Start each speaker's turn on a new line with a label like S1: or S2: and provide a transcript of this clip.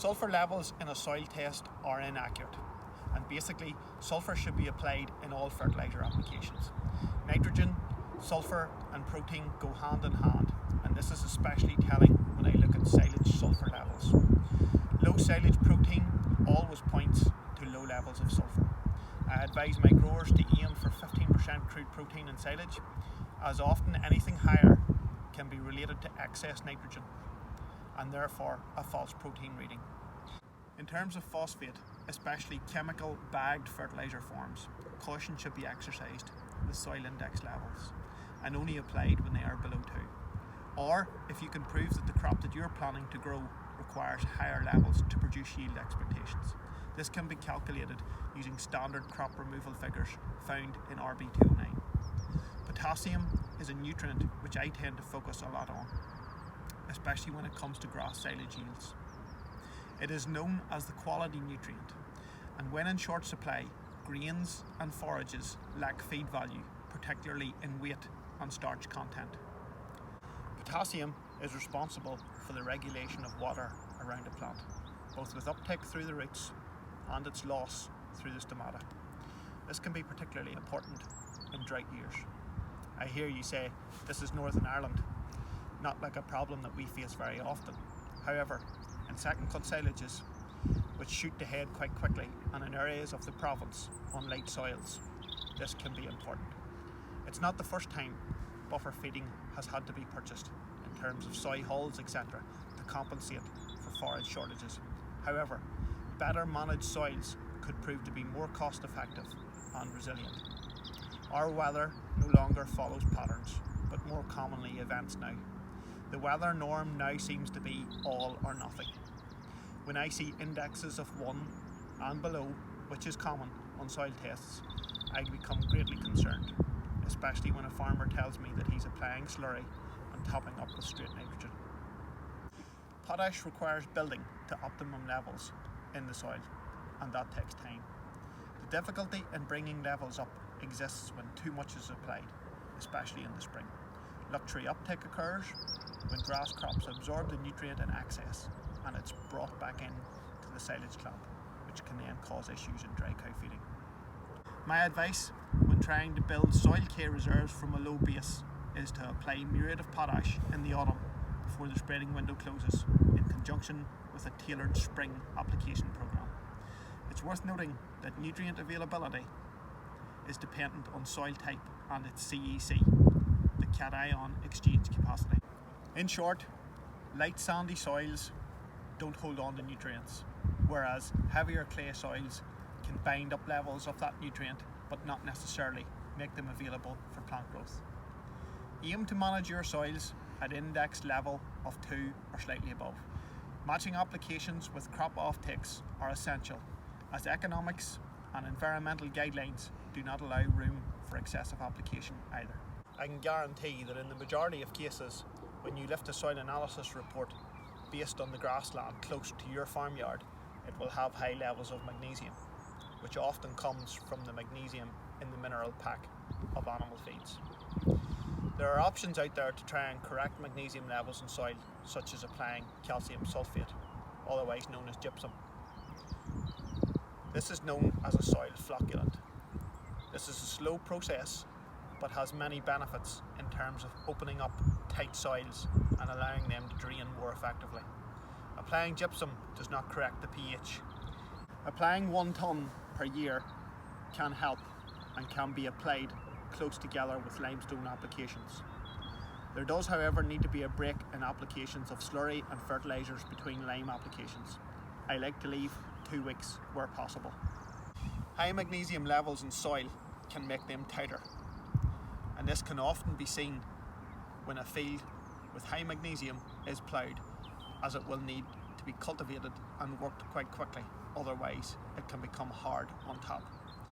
S1: Sulphur levels in a soil test are inaccurate, and basically sulphur should be applied in all fertiliser applications. Nitrogen, sulphur and protein go hand in hand, and this is especially telling when I look at silage sulphur levels. Low silage protein always points to low levels of sulphur. I advise my growers to aim for 15% crude protein in silage, as often anything higher can be related to excess nitrogen and therefore a false protein reading. In terms of phosphate, especially chemical bagged fertiliser forms, caution should be exercised with soil index levels and only applied when they are below 2. Or if you can prove that the crop that you're planning to grow requires higher levels to produce yield expectations. This can be calculated using standard crop removal figures found in RB209. Potassium is a nutrient which I tend to focus a lot on, especially when it comes to grass silage yields. It is known as the quality nutrient, and when in short supply, grains and forages lack feed value, particularly in weight and starch content. Potassium is responsible for the regulation of water around a plant, both with uptake through the roots and its loss through the stomata. This can be particularly important in drought years. I hear you say, this is Northern Ireland, not like a problem that we face very often. However, in second cut silages, which shoot to head quite quickly, and in areas of the province on light soils, this can be important. It's not the first time buffer feeding has had to be purchased in terms of soy hulls, etc., to compensate for forage shortages. However, better managed soils could prove to be more cost effective and resilient. Our weather no longer follows patterns, but more commonly events now. The weather norm now seems to be all or nothing. When I see indexes of 1 and below, which is common on soil tests, I become greatly concerned, especially when a farmer tells me that he's applying slurry and topping up with straight nitrogen. Potash requires building to optimum levels in the soil, and that takes time. The difficulty in bringing levels up exists when too much is applied, especially in the spring. Luxury uptake occurs when grass crops absorb the nutrient in excess and it's brought back in to the silage clamp, which can then cause issues in dry cow feeding. My advice when trying to build soil K reserves from a low base is to apply muriate of potash in the autumn before the spreading window closes, in conjunction with a tailored spring application program. It's worth noting that nutrient availability is dependent on soil type and its CEC, the cation exchange capacity. In short, light sandy soils don't hold on to nutrients, whereas heavier clay soils can bind up levels of that nutrient but not necessarily make them available for plant growth. Aim to manage your soils at index level of 2 or slightly above. Matching applications with crop offtakes are essential, as economics and environmental guidelines do not allow room for excessive application either. I can guarantee that in the majority of cases, when you lift a soil analysis report based on the grassland close to your farmyard, it will have high levels of magnesium, which often comes from the magnesium in the mineral pack of animal feeds. There are options out there to try and correct magnesium levels in soil, such as applying calcium sulphate, otherwise known as gypsum. This is known as a soil flocculant. This is a slow process, but has many benefits in terms of opening up tight soils and allowing them to drain more effectively. Applying gypsum does not correct the pH. Applying 1 tonne per year can help and can be applied close together with limestone applications. There does, however, need to be a break in applications of slurry and fertilisers between lime applications. I like to leave 2 weeks where possible. High magnesium levels in soil can make them tighter, and this can often be seen when a field with high magnesium is ploughed, as it will need to be cultivated and worked quite quickly, otherwise it can become hard on top.